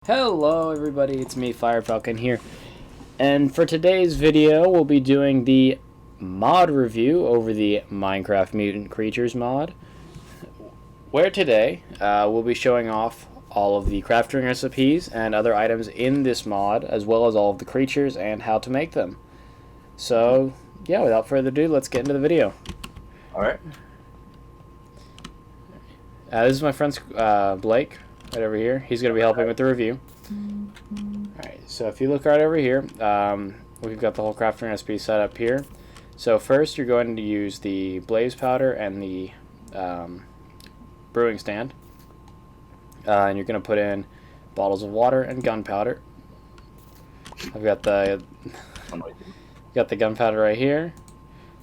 Hello everybody, it's me, Fire Falcon here, and for today's video we'll be doing the mod review over the Minecraft Mutant Creatures mod, where today we'll be showing off all of the crafting recipes and other items in this mod, as well as all of the creatures and how to make them. So yeah, without further ado, let's get into the video. Alright. This is my friend Blake, right over here. He's going to be helping with the review. Alright, so if you look right over here, we've got the whole crafting recipe set up here. So first you're going to use the blaze powder and the brewing stand. And you're going to put in bottles of water and gunpowder. I've got the gunpowder right here.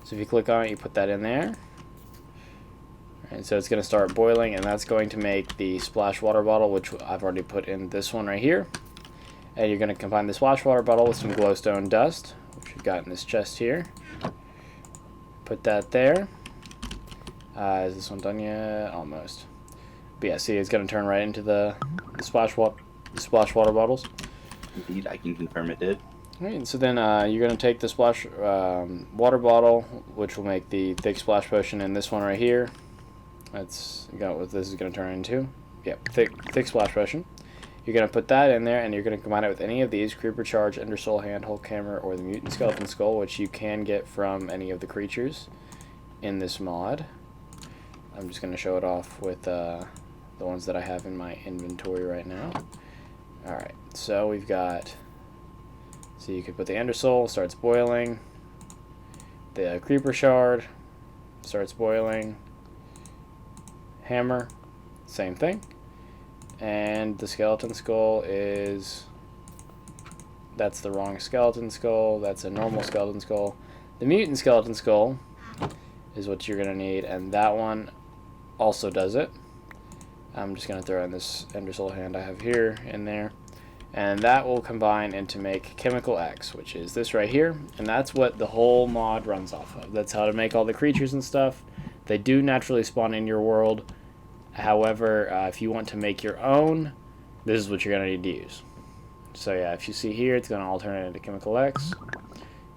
So if you click on it, you put that in there. And so it's going to start boiling, and that's going to make the splash water bottle, which I've already put in this one right here. And you're going to combine the splash water bottle with some glowstone dust, which we've got in this chest here. Put that there. Is this one done yet? Almost. But yeah, see, it's going to turn right into the splash water bottles. Indeed, I can confirm it did. Alright, so then you're going to take the splash water bottle, which will make the thick splash potion in this one right here. That's got what this is going to turn into. Yep, thick splash potion. You're going to put that in there, and you're going to combine it with any of these: Creeper Charge, Ender Soul, Handhold Hammer, or the Mutant Skeleton Skull, which you can get from any of the creatures in this mod. I'm just going to show it off with the ones that I have in my inventory right now. Alright, so we've got... So you could put the Ender Soul, starts boiling. The Creeper Shard starts boiling. Hammer, same thing. And the skeleton skull is... That's the wrong skeleton skull. That's a normal skeleton skull. The mutant skeleton skull is what you're going to need, and that one also does it. I'm just going to throw in this Ender Soul hand I have here in there. And that will combine into make Chemical X, which is this right here. And that's what the whole mod runs off of. That's how to make all the creatures and stuff. They do naturally spawn in your world. However, if you want to make your own, this is what you're going to need to use. So yeah, if you see here, it's going to alternate into Chemical X.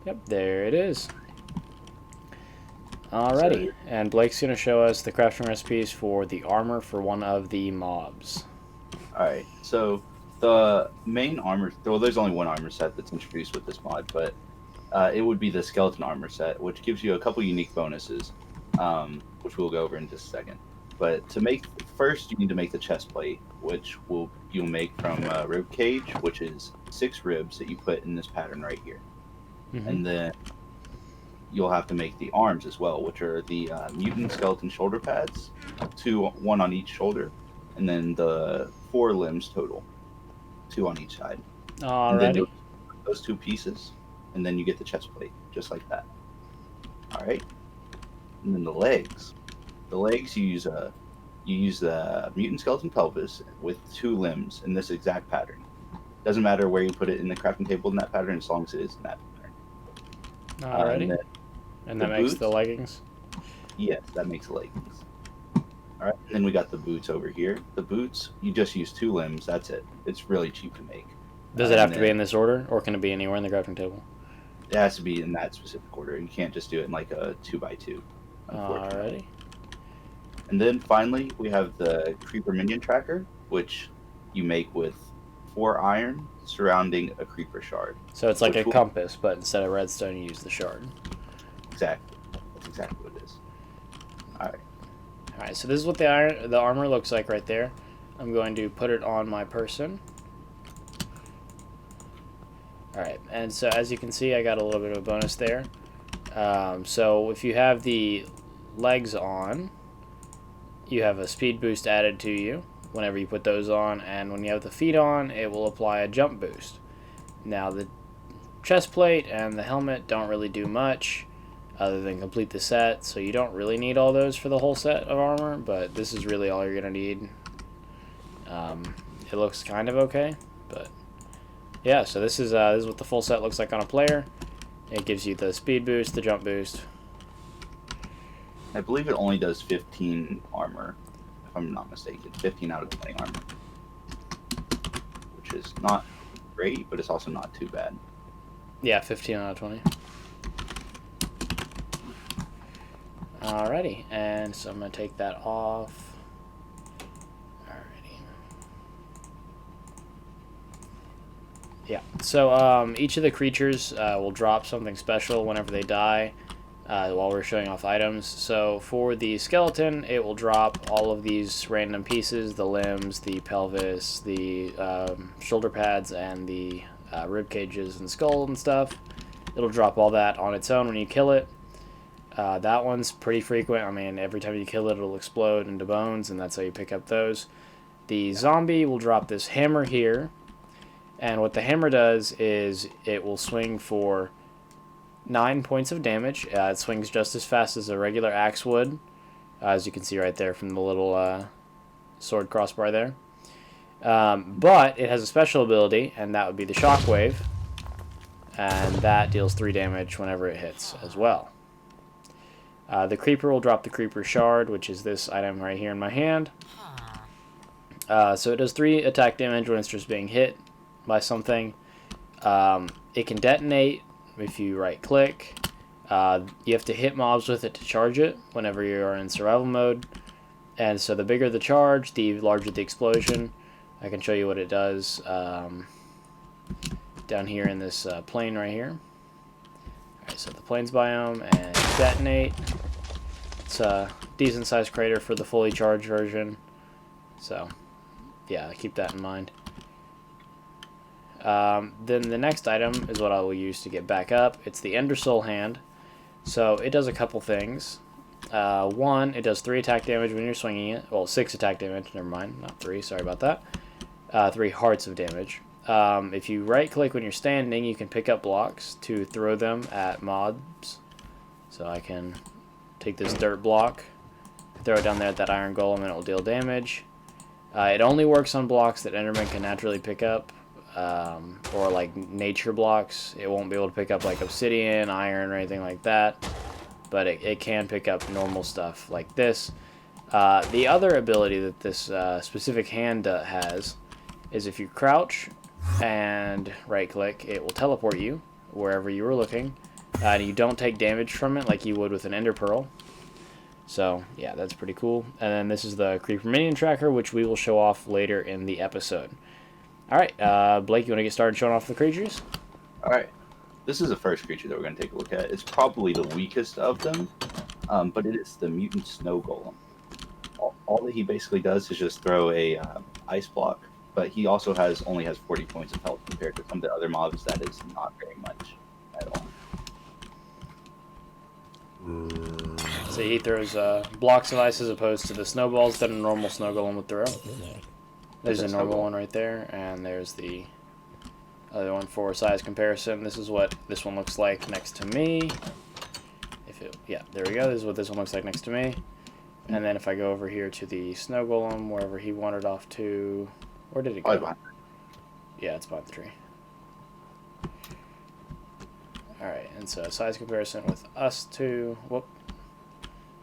Yep, there it is. Alrighty, and Blake's going to show us the crafting recipes for the armor for one of the mobs. Alright, so the main armor, well, there's only one armor set that's introduced with this mod, but it would be the skeleton armor set, which gives you a couple unique bonuses, which we'll go over in just a second. But to make, first you need to make the chest plate, which you'll make from rib cage, which is 6 ribs that you put in this pattern right here. Mm-hmm. And then you'll have to make the arms as well, which are the mutant skeleton shoulder pads, 1 on each shoulder, and then the 4 limbs total, 2 on each side. Alrighty. Those 2 pieces, and then you get the chest plate, just like that. Alright. And then the legs. The legs, you use the mutant skeleton pelvis with 2 limbs in this exact pattern. Doesn't matter where you put it in the crafting table in that pattern, as long as it is in that pattern. Alrighty. And that makes the leggings? Yes, that makes the leggings. Alright, and then we got the boots over here. The boots, you just use 2 limbs, that's it. It's really cheap to make. Does it have to be in this order, or can it be anywhere in the crafting table? It has to be in that specific order. You can't just do it in like a 2x2. Alrighty. And then finally, we have the creeper minion tracker, which you make with 4 iron surrounding a creeper shard. So it's like a compass, but instead of redstone, you use the shard. Exactly. That's exactly what it is. Alright. Alright, so this is what the armor looks like right there. I'm going to put it on my person. Alright, and so as you can see, I got a little bit of a bonus there. So if you have the legs on, you have a speed boost added to you whenever you put those on, and when you have the feet on, it will apply a jump boost. Now the chest plate and the helmet don't really do much other than complete the set, so you don't really need all those for the whole set of armor, but this is really all you're going to need. It looks kind of okay, but yeah, so this is what the full set looks like on a player. It gives you the speed boost, the jump boost. I believe it only does 15 armor, if I'm not mistaken. 15 out of 20 armor. which is not great, but it's also not too bad. Yeah, 15 out of 20. Alrighty, and so I'm going to take that off. Alrighty. Yeah, so each of the creatures will drop something special whenever they die while we're showing off items. So for the skeleton, it will drop all of these random pieces, the limbs, the pelvis, the shoulder pads, and the rib cages and skull and stuff. It'll drop all that on its own when you kill it. That one's pretty frequent. I mean, every time you kill it, it'll explode into bones, and that's how you pick up those. The zombie will drop this hammer here, and what the hammer does is it will swing for 9 points of damage. It swings just as fast as a regular axe would, as you can see right there from the little sword crossbar there. But it has a special ability, and that would be the shockwave, and that deals 3 damage whenever it hits as well. The creeper will drop the creeper shard, which is this item right here in my hand. So it does 3 attack damage when it's just being hit by something. It can detonate if you right click. You have to hit mobs with it to charge it whenever you're in survival mode. And so the bigger the charge, the larger the explosion. I can show you what it does down here in this plane right here. Alright, so the plains biome and detonate. It's a decent sized crater for the fully charged version. So, yeah, keep that in mind. Then the next item is what I will use to get back up. It's the Ender Soul Hand. So it does a couple things. One, it does 3 attack damage when you're swinging it. Well, 6 attack damage, never mind, not 3, sorry about that. 3 hearts of damage. If you right click when you're standing, you can pick up blocks to throw them at mobs. So I can take this dirt block, throw it down there at that iron golem, and it will deal damage. It only works on blocks that Enderman can naturally pick up, or like nature blocks. It won't be able to pick up like obsidian, iron, or anything like that, but it can pick up normal stuff like this. The other ability that this specific hand has is if you crouch and right click, it will teleport you wherever you were looking, and you don't take damage from it like you would with an ender pearl. So yeah, that's pretty cool. And then this is the creeper minion tracker, which we will show off later in the episode. Alright, Blake, you want to get started showing off the creatures? Alright, this is the first creature that we're going to take a look at. It's probably the weakest of them, but it is the mutant snow golem. All that he basically does is just throw a ice block, but he also only has 40 points of health compared to some of the other mobs. That is not very much at all. So he throws blocks of ice as opposed to the snowballs that a normal snow golem would throw. There's a normal one right there, and there's the other one for size comparison. This is what this one looks like next to me. Yeah, there we go. This is what this one looks like next to me. And then if I go over here to the snow golem, wherever he wandered off to, where did it go? Yeah, it's behind the tree. Alright, and so size comparison with us two. Whoop.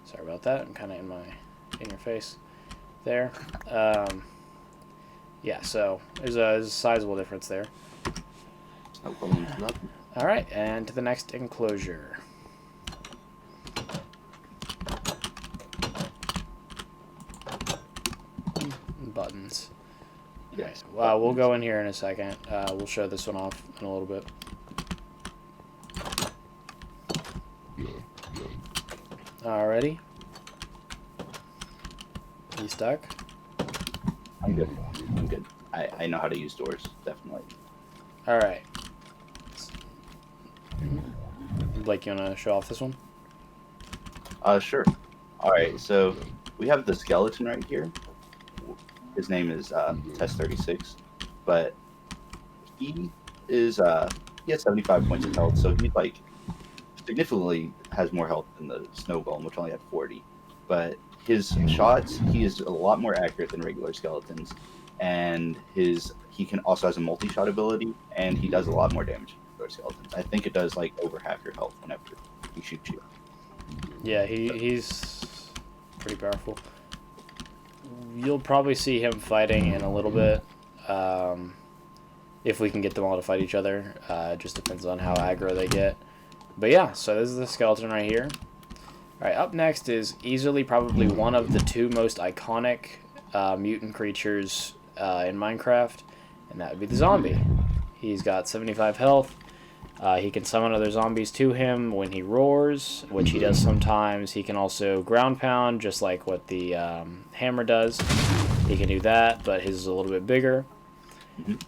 Sorry about that. I'm kind of in your face there. Yeah, so there's a sizable difference there. Alright, and to the next enclosure. Buttons. Yes. Well, we'll go in here in a second. We'll show this one off in a little bit. Alrighty. You stuck? I'm good. I'm good. I know how to use doors, definitely. Alright. Blake, you want to show off this one? Sure. Alright, so we have the skeleton right here. His name is Test 36, but he has 75 points of health, so he like significantly has more health than the snow golem, which only had 40. But his shots, he is a lot more accurate than regular skeletons, and he can also has a multi-shot ability, and he does a lot more damage than regular skeletons. I think it does like over half your health whenever he shoots you. Yeah, he's pretty powerful. You'll probably see him fighting in a little bit. if we can get them all to fight each other. It just depends on how aggro they get. But yeah, so this is the skeleton right here. Alright, up next is easily probably one of the 2 most iconic mutant creatures in Minecraft, and that would be the zombie. He's got 75 health. He can summon other zombies to him when he roars, which he does sometimes. He can also ground pound, just like what the hammer does. He can do that, but his is a little bit bigger.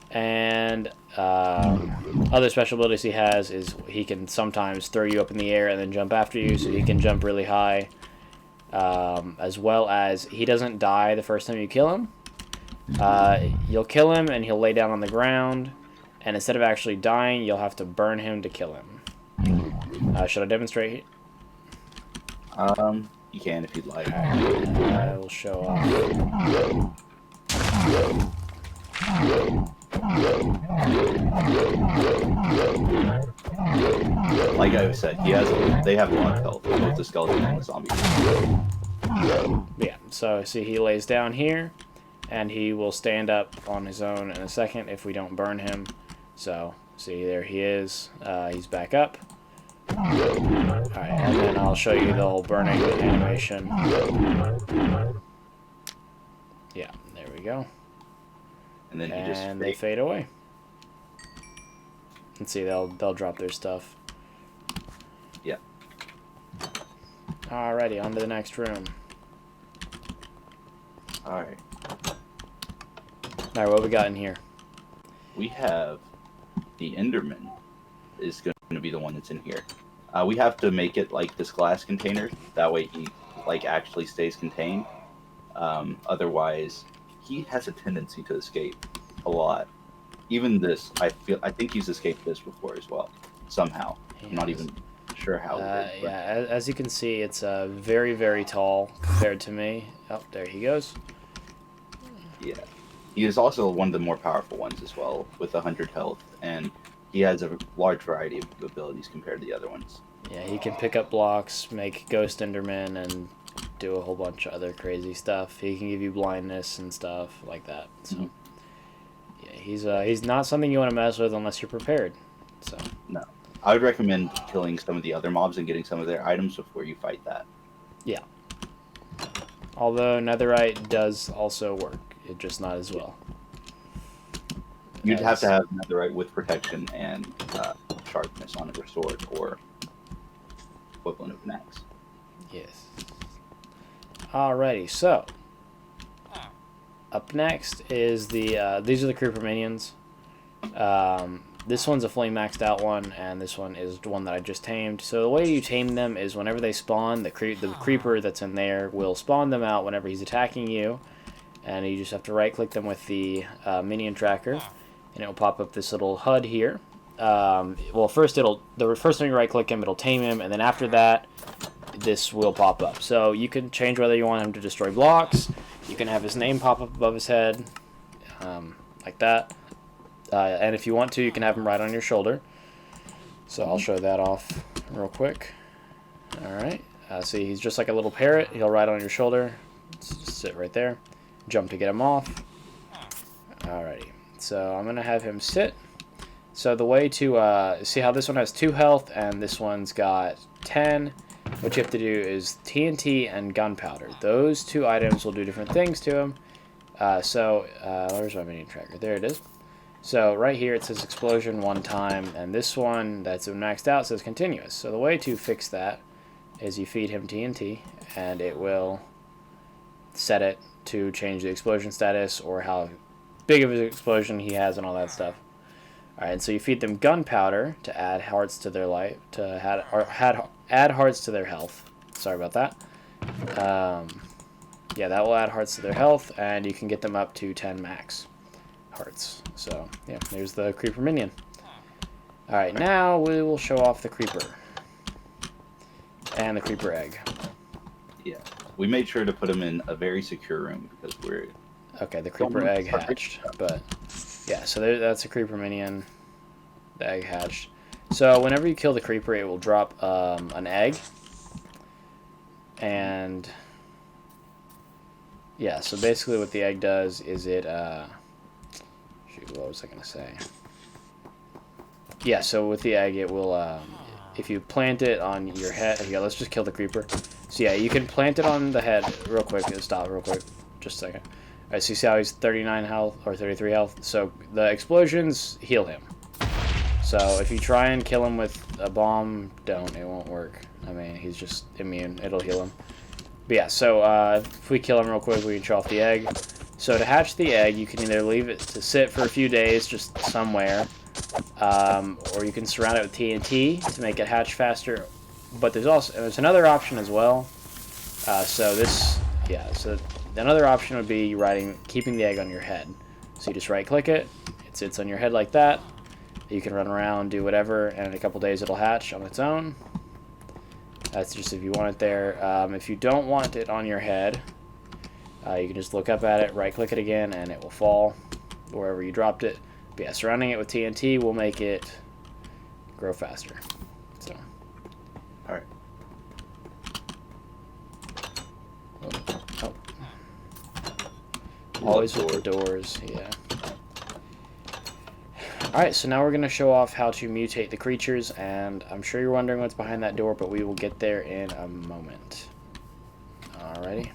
And other special abilities he has is he can sometimes throw you up in the air and then jump after you, so he can jump really high. As well as he doesn't die the first time you kill him. You'll kill him and he'll lay down on the ground, and instead of actually dying, you'll have to burn him to kill him. Should I demonstrate? You can if you'd like. I will show off. Like I said, they have a lot of health, both the skeleton and the zombie. Yeah, so see, he lays down here, and he will stand up on his own in a second if we don't burn him. So, see, there he is. He's back up. Alright, and then I'll show you the whole burning animation. Yeah, there we go. And then they fade away. And see, they'll drop their stuff. Yeah. Alrighty, on to the next room. Alright. Alright, what we got in here? We have the Enderman is going to be the one that's in here. We have to make it like this glass container. That way he like actually stays contained. Otherwise, he has a tendency to escape a lot. Even this, I think he's escaped this before as well. Somehow. I'm not even sure how. Yeah, as you can see, it's very, very tall compared to me. Oh, there he goes. Yeah. He is also one of the more powerful ones as well, with 100 health, and he has a large variety of abilities compared to the other ones. Yeah, he can pick up blocks, make ghost endermen, and do a whole bunch of other crazy stuff. He can give you blindness and stuff like that. So, yeah, he's not something you want to mess with unless you're prepared. So no, I would recommend killing some of the other mobs and getting some of their items before you fight that. Yeah. Although netherite does also work, it just not as well. You'd have to have netherite with protection and sharpness on your sword, or equivalent of an axe. Yes. Alrighty, so up next is the these are the creeper minions. This one's a fully maxed out one, and this one is the one that I just tamed. So the way you tame them is whenever they spawn, the creeper that's in there will spawn them out whenever he's attacking you, and you just have to right click them with the minion tracker, and it will pop up this little HUD here. Well, first the first time you right click him, it'll tame him, and then after that, this will pop up. So you can change whether you want him to destroy blocks. You can have his name pop up above his head, like that. And if you want to, you can have him right on your shoulder. So I'll show that off real quick. Alright, see, he's just like a little parrot. He'll ride on your shoulder. Just sit right there. Jump to get him off. Alrighty, so I'm going to have him sit. So the way to see how this one has 2 health and this one's got 10, what you have to do is TNT and gunpowder. Those 2 items will do different things to him. Where's my minion tracker? There it is. So right here it says explosion 1 time, and this one that's maxed out says continuous. So the way to fix that is you feed him TNT, and it will set it to change the explosion status or how big of an explosion he has and all that stuff. Alright, and so you feed them gunpowder to add hearts to their life, add hearts to their health. Sorry about that. Yeah, that will add hearts to their health, and you can get them up to 10 max hearts. So, yeah, there's the creeper minion. Alright, now we will show off the creeper. And the creeper egg. Yeah, we made sure to put him in a very secure room because we're... Okay, the creeper egg hatched, but... Yeah, so that's a creeper minion. The egg hatched. So whenever you kill the creeper, it will drop an egg. And yeah, so basically what the egg does is it shoot, what was I gonna say? Yeah, so with the egg, it will, if you plant it on your head... Yeah, let's just kill the creeper. So yeah, you can plant it on the head real quick. Stop real quick. Just a second. Alright, so you see how he's 39 health, or 33 health? So the explosions heal him. So if you try and kill him with a bomb, don't. It won't work. I mean, he's just immune. It'll heal him. But yeah, so if we kill him real quick, we can show off the egg. So to hatch the egg, you can either leave it to sit for a few days just somewhere, or you can surround it with TNT to make it hatch faster. But there's another option as well. So another option would be keeping the egg on your head. So you just right-click it, it sits on your head like that. You can run around, do whatever, and in a couple days it'll hatch on its own. That's just if you want it there. If you don't want it on your head, you can just look up at it, right-click it again, and it will fall wherever you dropped it. But yeah, surrounding it with TNT will make it grow faster. So. All right. Oh. Always with the doors, yeah. Alright, so now we're going to show off how to mutate the creatures, and I'm sure you're wondering what's behind that door, but we will get there in a moment. Alrighty.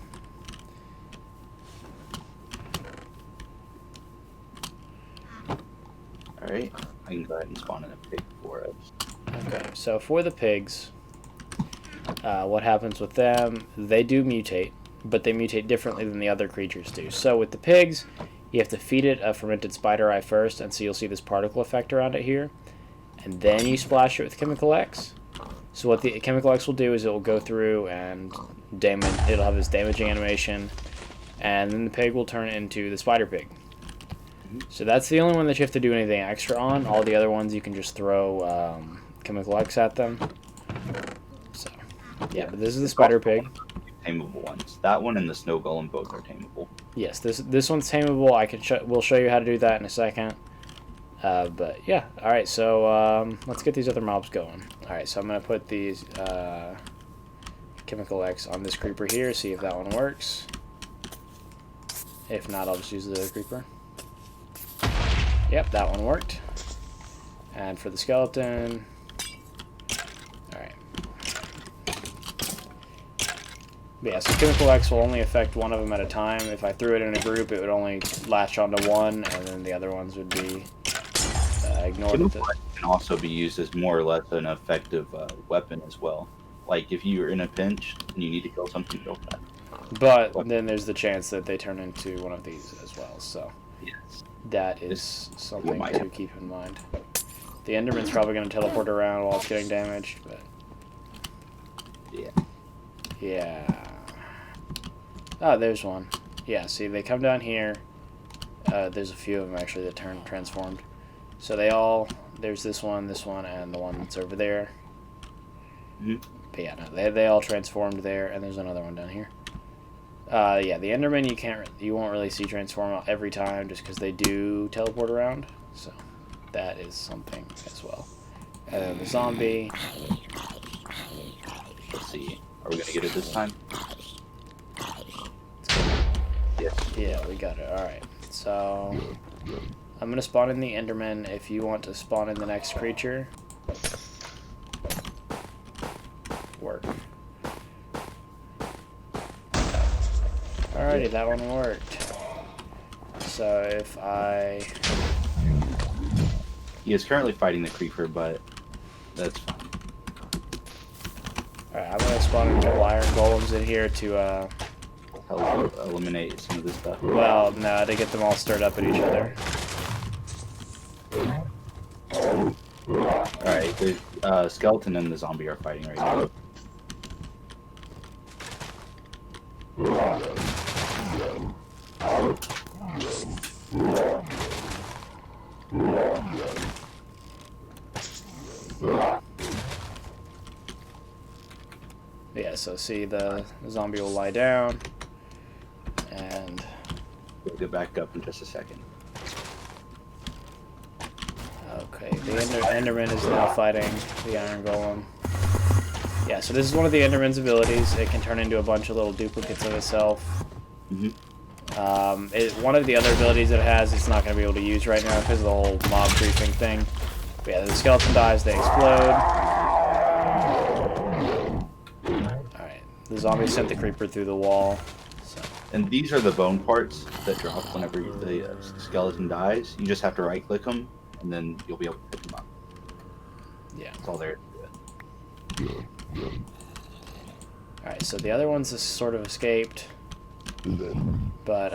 Alright, I can go ahead and spawn in a pig for us. Okay, so for the pigs, what happens with them, they do mutate, but they mutate differently than the other creatures do. So with the pigs, you have to feed it a fermented spider eye first, and so you'll see this particle effect around it here. And then you splash it with Chemical X. So what the Chemical X will do is it will go through and it'll have this damaging animation, and then the pig will turn into the spider pig. So that's the only one that you have to do anything extra on. All the other ones you can just throw Chemical X at them. So, yeah, but this is the spider pig. Tameable ones. That one and the snow golem both are tameable. Yes, this one's tameable. We'll show you how to do that in a second. But yeah, all right. So let's get these other mobs going. All right, so I'm gonna put these Chemical X on this creeper here. See if that one works. If not, I'll just use the other creeper. Yep, that one worked. And for the skeleton, all right. But yeah, so Chemical X will only affect one of them at a time. If I threw it in a group, it would only latch onto one, and then the other ones would be ignored. Chemical X can also be used as more or less an effective weapon as well. Like if you're in a pinch and you need to kill something, go for that. But then there's the chance that they turn into one of these as well. So yes, that is something to keep in mind. The Enderman's probably going to teleport around while it's getting damaged, but yeah. Oh, there's one. Yeah, see, they come down here. There's a few of them, actually, that transformed. So there's this one, and the one that's over there. Mm-hmm. But yeah, no, they all transformed there, and there's another one down here. Yeah, the Enderman you won't really see transform every time, just because they do teleport around. So that is something as well. And then the zombie. Let's see. Are we gonna get it this time? Yes. Yeah, we got it. Alright. So I'm gonna spawn in the Enderman. If you want to spawn in the next creature, work. Alrighty, that one worked. So if I... He is currently fighting the creeper, but that's fine. Alright, I'm gonna spawn a couple iron golems in here to Help eliminate some of this stuff. well, no, to get them all stirred up at each other. Alright, the skeleton and the zombie are fighting right now. Yeah, so see, the zombie will lie down, and... We'll get back up in just a second. Okay, the Enderman is now fighting the Iron Golem. Yeah, so this is one of the Enderman's abilities. It can turn into a bunch of little duplicates of itself. Mm-hmm. One of the other abilities that it has, it's not going to be able to use right now because of the whole mob creeping thing. But yeah, the skeleton dies, they explode. Alright, the zombie sent the creeper through the wall. So. And these are the bone parts that drop whenever the skeleton dies. You just have to right-click them, and then you'll be able to pick them up. Yeah. That's all there is to it. Alright, so the other ones just sort of escaped. But,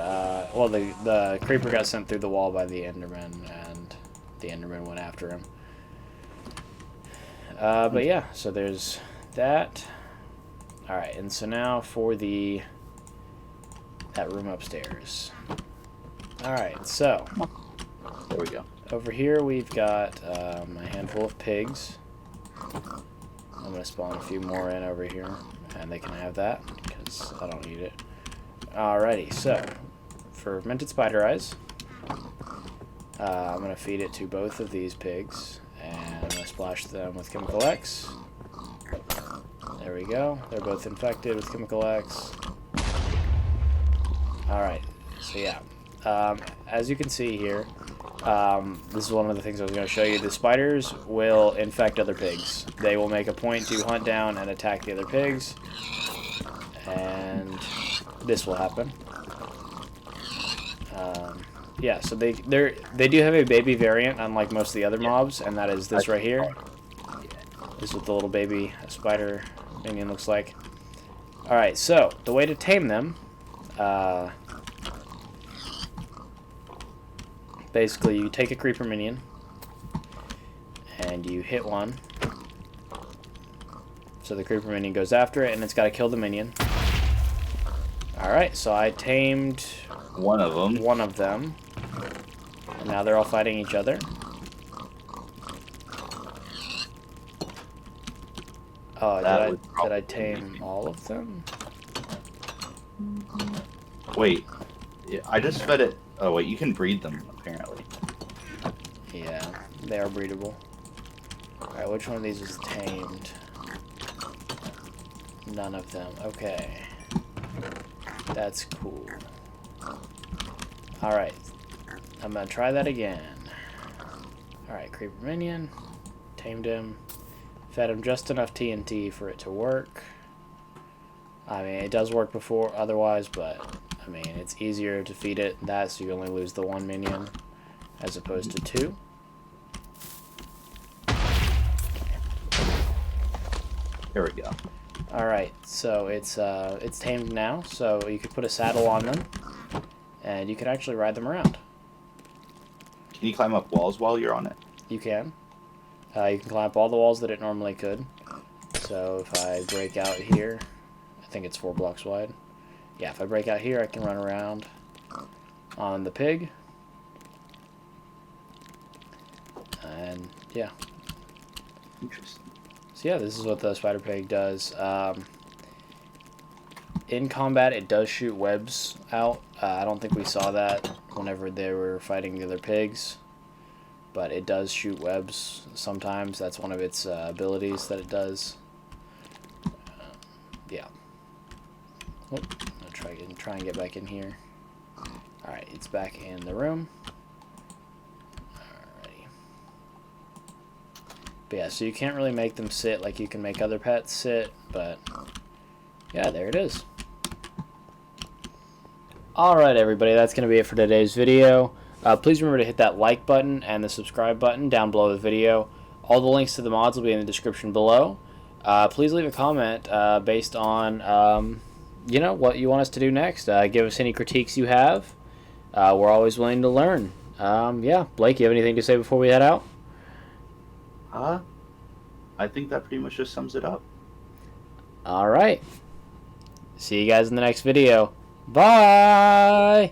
well, the creeper got sent through the wall by the Enderman, and the Enderman went after him. But yeah, so there's that. Alright, and so now for that room upstairs. Alright, so. There we go. Over here we've got a handful of pigs. I'm going to spawn a few more in over here, and they can have that, because I don't need it. Alrighty, so, fermented spider eyes. I'm going to feed it to both of these pigs, and I'm going to splash them with Chemical X. There we go. They're both infected with Chemical X. Alright, so yeah. As you can see here, this is one of the things I was going to show you. The spiders will infect other pigs. They will make a point to hunt down and attack the other pigs. And this will happen. Yeah, so they do have a baby variant, unlike most of the other mobs, and that is this right here. This is what the little baby spider minion looks like. Alright, so the way to tame them, basically you take a creeper minion and you hit one, so the creeper minion goes after it and it's got to kill the minion. Alright, so I tamed one of them. And now they're all fighting each other. Oh, did I tame all of them? Wait, I just fed it. Oh wait, you can breed them apparently. Yeah, they are breedable. Alright, which one of these is tamed? None of them. Okay. That's cool. Alright. I'm gonna try that again. Alright, creeper minion. Tamed him. Fed him just enough TNT for it to work. I mean, it does work before otherwise, but I mean, it's easier to feed it that so you only lose the one minion as opposed to two. There we go. Alright, so it's tamed now, so you could put a saddle on them, and you can actually ride them around. Can you climb up walls while you're on it? You can. You can climb up all the walls that it normally could. So if I break out here, I think it's 4 blocks wide. Yeah, if I break out here, I can run around on the pig. And yeah. Interesting. So yeah, this is what the spider pig does. In combat, it does shoot webs out. I don't think we saw that whenever they were fighting the other pigs. But it does shoot webs sometimes. That's one of its abilities that it does. Yeah. Oh, I'll try and get back in here. Alright, it's back in the room. Alrighty. But yeah, so you can't really make them sit like you can make other pets sit, but yeah, there it is. Alright everybody, that's going to be it for today's video. Please remember to hit that like button and the subscribe button down below the video. All the links to the mods will be in the description below. Please leave a comment based on you know, what you want us to do next. Give us any critiques you have. We're always willing to learn. Yeah, Blake, you have anything to say before we head out? I think that pretty much just sums it up. Alright. See you guys in the next video. Bye!